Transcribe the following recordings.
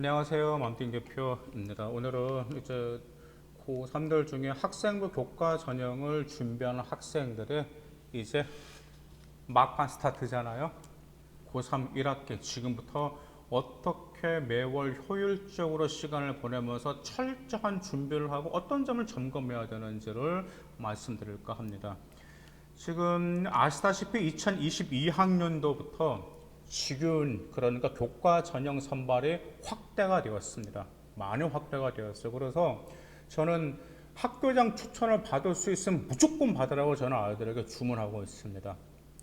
안녕하세요. 맘띵대표입니다. 오늘은 이제 고3들 중에 학생부 교과 전형을 준비하는 학생들의 이제 막판 스타트잖아요. 고3 1학기 지금부터 어떻게 매월 효율적으로 시간을 보내면서 철저한 준비를 하고 어떤 점을 점검해야 되는지를 말씀드릴까 합니다. 지금 아시다시피 2022학년도부터 직윤 그러니까 교과 전형 선발이 확대가 되었습니다. 많이 확대가 되었어요. 그래서 저는 학교장 추천을 받을 수 있으면 무조건 받으라고 저는 아이들에게 주문하고 있습니다.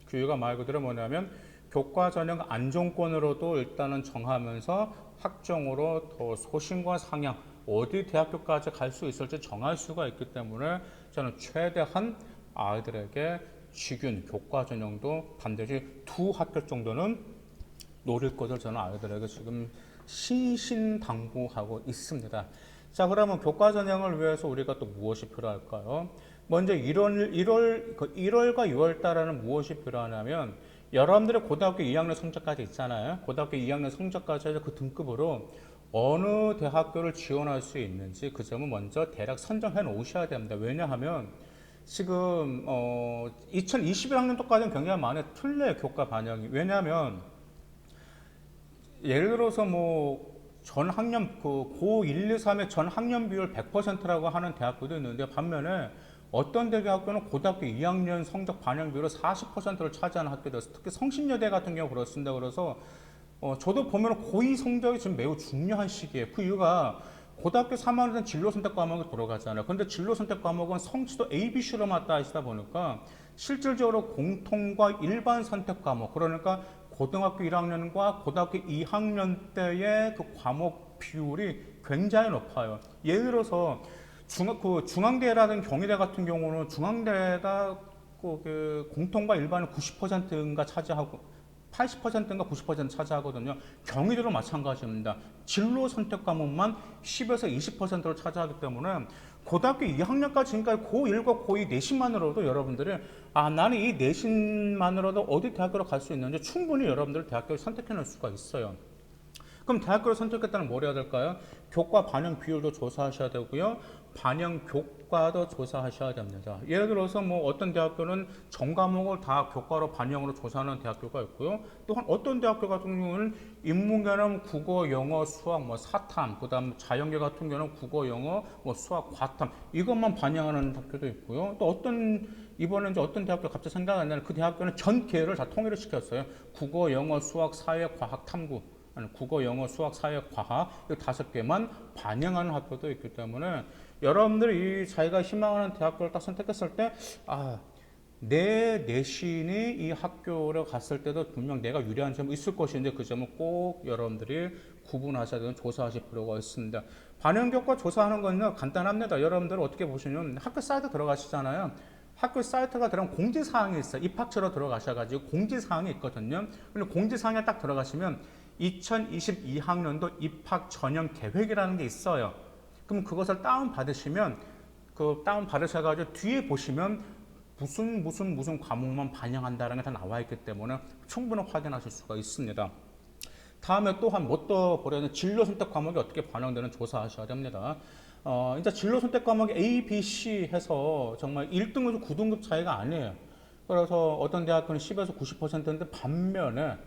그 이유가 말 그대로 뭐냐면 교과 전형 안정권으로도 일단은 정하면서 학종으로 더 소신과 상향 어디 대학교까지 갈 수 있을지 정할 수가 있기 때문에 저는 최대한 아이들에게 직윤 교과 전형도 반드시 두 학교 정도는 노릴 것을 저는 아이들에게 지금 신신당부하고 있습니다. 자, 그러면 교과 전형을 위해서 우리가 또 무엇이 필요할까요? 먼저 1월과 6월 달에는 무엇이 필요하냐면 여러분들의 고등학교 2학년 성적까지 있잖아요. 고등학교 2학년 성적까지 해서 그 등급으로 어느 대학교를 지원할 수 있는지 그 점을 먼저 대략 선정해 놓으셔야 됩니다. 왜냐하면 지금 2021학년도까지는 굉장히 많이 틀려요. 교과 반영이. 왜냐하면 예를 들어서 뭐 전 학년 고 1, 2, 3의 전 학년 비율 100%라고 하는 대학교도 있는데 반면에 어떤 대학교는 고등학교 2학년 성적 반영 비율 40%를 차지하는 학교도 있어요. 특히 성신여대 같은 경우 그렇습니다. 그래서 저도 보면 고2 성적이 지금 매우 중요한 시기예요. 그 이유가 고등학교 3학년은 진로 선택 과목이 들어가잖아요. 근데 진로 선택 과목은 성취도 A, B, C로 맞다 하시다 보니까 실질적으로 공통과 일반 선택 과목 그러니까 고등학교 1학년과 고등학교 2학년 때의 그 과목 비율이 굉장히 높아요. 예를 들어서 중앙대라든 경희대 같은 경우는 중앙대가 그 공통과 일반을 90%인가 차지하고 80%인가 90% 차지하거든요. 경희대도 마찬가지입니다. 진로 선택 과목만 10에서 20%를 차지하기 때문에 고등학교 2학년까지 지금까지 고1과 고2 내신만으로도 여러분들이 나는 이 내신만으로도 어디 대학교로 갈 수 있는지 충분히 여러분들 대학교를 선택해낼 수가 있어요. 그럼 대학교를 선택했다는 뭘 해야 될까요? 교과 반영 비율도 조사하셔야 되고요. 반영 교과도 조사하셔야 됩니다. 예를 들어서 뭐 어떤 대학교는 전 과목을 다 교과로 반영으로 조사하는 대학교가 있고요. 또한 어떤 대학교 같은 경우는 인문계는 국어, 영어, 수학, 뭐 사탐, 그다음 자연계 같은 경우는 국어, 영어, 뭐 수학, 과탐 이것만 반영하는 학교도 있고요. 또 이번에 이제 어떤 대학교 갑자기 생각이 안 나는 그 대학교는 전 계열을 다 통일을 시켰어요. 국어, 영어, 수학, 사회, 과학, 탐구. 국어, 영어, 수학, 사회, 과학 이 5개만 반영하는 학교도 있기 때문에 여러분들이 이 자기가 희망하는 대학교를 딱 선택했을 때 내 내신이 이 학교를 갔을 때도 분명 내가 유리한 점이 있을 것인데 그 점은 꼭 여러분들이 구분하셔야 되는 조사하실 필요가 있습니다. 반영교과 조사하는 거는 간단합니다. 여러분들 어떻게 보시면 학교 사이트 들어가시잖아요. 학교 사이트가 들어가면 공지사항이 있어요. 입학처로 들어가셔가지고 공지사항이 있거든요. 근데 공지사항에 딱 들어가시면 2022학년도 입학 전형 계획이라는 게 있어요. 그럼 그것을 다운받으시면 그 다운받으셔가지고 뒤에 보시면 무슨 과목만 반영한다는 게 다 나와 있기 때문에 충분히 확인하실 수가 있습니다. 다음에 또한 뭣도 보려는 진로 선택 과목이 어떻게 반영되는 조사하셔야 됩니다. 이제 진로 선택 과목이 A, B, C 해서 정말 1등급, 9등급 차이가 아니에요. 그래서 어떤 대학교는 10에서 90%인데 반면에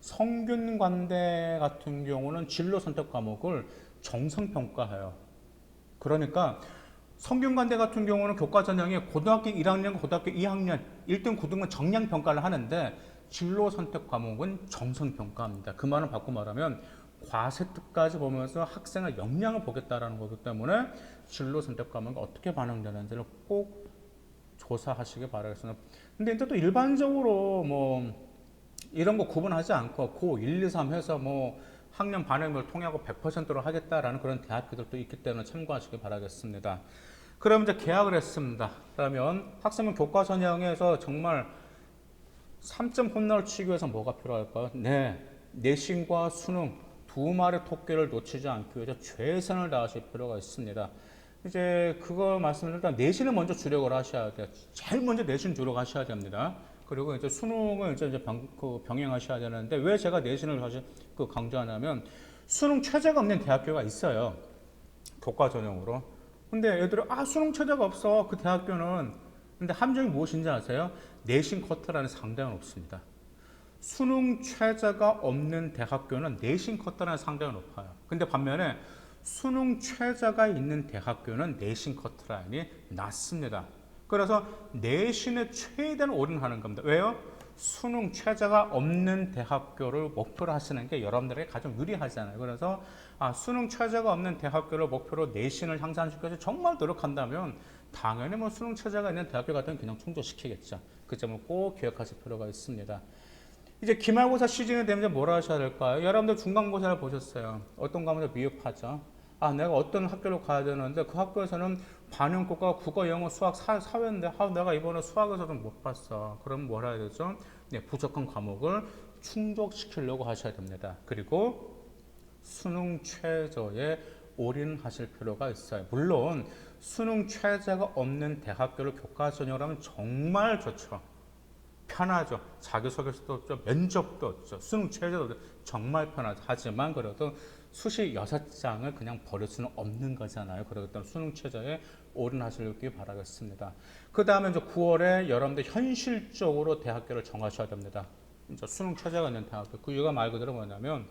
성균관대 같은 경우는 진로 선택 과목을 정성평가해요. 그러니까 성균관대 같은 경우는 교과 전형이 고등학교 1학년, 고등학교 2학년 1등, 9등은 정량 평가를 하는데 진로 선택 과목은 정성 평가합니다. 그 말은 바꿔 말하면 과세특까지 보면서 학생의 역량을 보겠다라는 거기 때문에 진로 선택 과목이 어떻게 반영되는지를 꼭 조사하시기 바라겠습니다. 근데 이제 또 일반적으로 뭐 이런 거 구분하지 않고 고 1, 2, 3 해서 뭐 학년 반영을 통하고 100%로 하겠다라는 그런 대학교들도 있기 때문에 참고하시기 바라겠습니다. 그럼 이제 계약을 했습니다. 그러면 학생은 교과 전형에서 정말 3점 홈런을 치기 위해서 뭐가 필요할까요? 네, 내신과 수능 두 마리 토끼를 놓치지 않기 위해서 최선을 다하실 필요가 있습니다. 이제 그거 말씀드릴 때 내신을 먼저 주력을 하셔야 돼요. 제일 먼저 내신 주력하셔야 됩니다. 그리고 이제 수능을 이제 병행하셔야 되는데 왜 제가 내신을 사실 강조하냐면 수능 최저가 없는 대학교가 있어요. 교과 전형으로. 근데 애들이 수능 최저가 없어. 그 대학교는. 근데 함정이 무엇인지 아세요? 내신 커트라는 상대는 없습니다. 수능 최저가 없는 대학교는 내신 커트라는 상대가 높아요. 근데 반면에 수능 최저가 있는 대학교는 내신 커트라인이 낮습니다. 그래서 내신에 최대한 올인하는 겁니다. 왜요? 수능 최저가 없는 대학교를 목표로 하시는 게 여러분들에게 가장 유리하잖아요. 그래서 수능 최저가 없는 대학교를 목표로 내신을 향상시켜서 정말 노력한다면 당연히 뭐 수능 최저가 있는 대학교 같은 그냥 충족시키겠죠. 그 점을 꼭 기억하실 필요가 있습니다. 이제 기말고사 시즌이 되면 뭘 하셔야 될까요? 여러분들 중간고사를 보셨어요. 어떤 과목을 미흡하죠? 내가 어떤 학교로 가야 되는데 그 학교에서는 반영국가 국어, 영어, 수학, 사회인데 내가 이번에 수학에서는 못 봤어. 그럼 뭘 해야 되죠? 네, 부족한 과목을 충족시키려고 하셔야 됩니다. 그리고 수능 최저에 올인하실 필요가 있어요. 물론 수능 최저가 없는 대학교를 교과 전형으로 하면 정말 좋죠. 편하죠. 자기소개서도 없죠. 면접도 없죠. 수능 최저도 정말 편하죠. 하지만 그래도 수시 6장을 그냥 버릴 수는 없는 거잖아요. 그렇기 때문에 수능 최저에 올인하시길 바라겠습니다. 그 다음에 이제 9월에 여러분들 현실적으로 대학교를 정하셔야 됩니다. 이제 수능 최저가 있는 대학교. 그 이유가 말 그대로 뭐냐면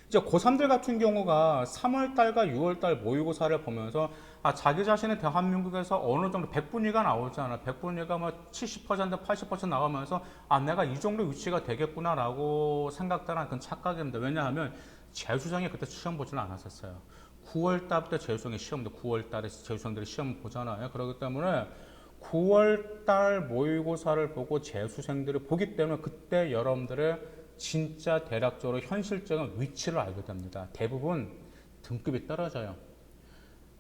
이제 고3들 같은 경우가 3월달과 6월달 모의고사를 보면서 자기 자신의 대한민국에서 어느 정도 백분위가 나오잖아. 백분위가 뭐 70%, 80% 나오면서 내가 이 정도 위치가 되겠구나라고 생각하는 그런 착각입니다. 왜냐하면 재수생이 그때 시험 보지는 않았었어요. 9월달부터 재수생이 시험도 9월달에 재수생들이 시험 보잖아요. 그렇기 때문에 9월달 모의고사를 보고 재수생들이 보기 때문에 그때 여러분들의 진짜 대략적으로 현실적인 위치를 알게 됩니다. 대부분 등급이 떨어져요.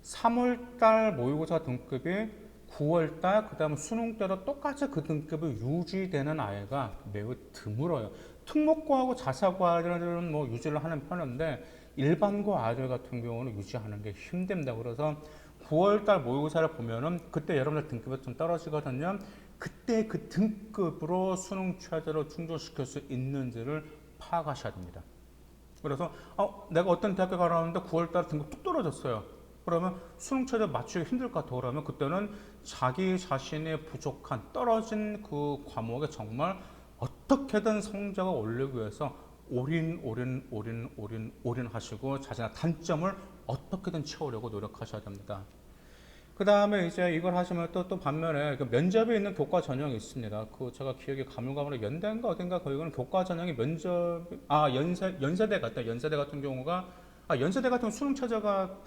3월달 모의고사 등급이 9월달 그 다음에 수능 때로 똑같이 그 등급이 유지되는 아이가 매우 드물어요. 특목고하고 자사고아들은 뭐 유지를 하는 편인데 일반고 아이들 같은 경우는 유지하는 게 힘듭니다. 그래서 9월달 모의고사를 보면은 그때 여러분들 등급이 좀 떨어지거든요. 그때 그 등급으로 수능 최저를 충족시킬 수 있는지를 파악하셔야 됩니다. 그래서 내가 어떤 대학교 가라는데 9월달 등급 뚝 떨어졌어요. 그러면 수능 최저 맞추기 힘들 것 같아. 그러면 그때는 자기 자신의 부족한 떨어진 그 과목에 정말 어떻게든 성적을 올리기 위해서 올인 하시고 자신의 단점을 어떻게든 채우려고 노력하셔야 됩니다. 그 다음에 이제 이걸 하시면 또 반면에 그 면접에 있는 교과 전형이 있습니다. 그 제가 기억이 가물가물해 연대인가 어딘가 거기는 교과 전형이 연세대 같다. 연세대 같은 경우가 연세대 같은 수능 최저가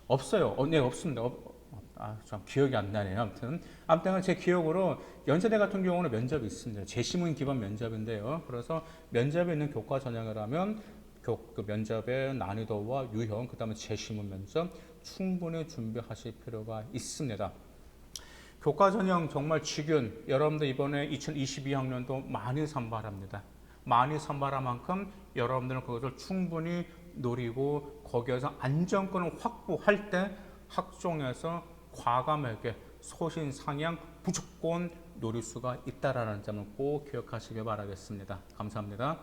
없어요. 네, 없습니다. 참 기억이 안 나네요. 아무튼 제 기억으로 연세대 같은 경우는 면접이 있습니다. 재시문 기반 면접인데요. 그래서 면접에 있는 교과 전형이라면 그 면접의 난이도와 유형, 그 다음에 재시문 면접 충분히 준비하실 필요가 있습니다. 교과 전형 정말 직윤, 여러분들 이번에 2022학년도 많이 선발합니다. 많이 선발한 만큼 여러분들은 그것을 충분히 노리고 거기에서 안정권을 확보할 때 학종에서 과감하게 소신 상향 무조건 노릴 수가 있다는 점을 꼭 기억하시길 바라겠습니다. 감사합니다.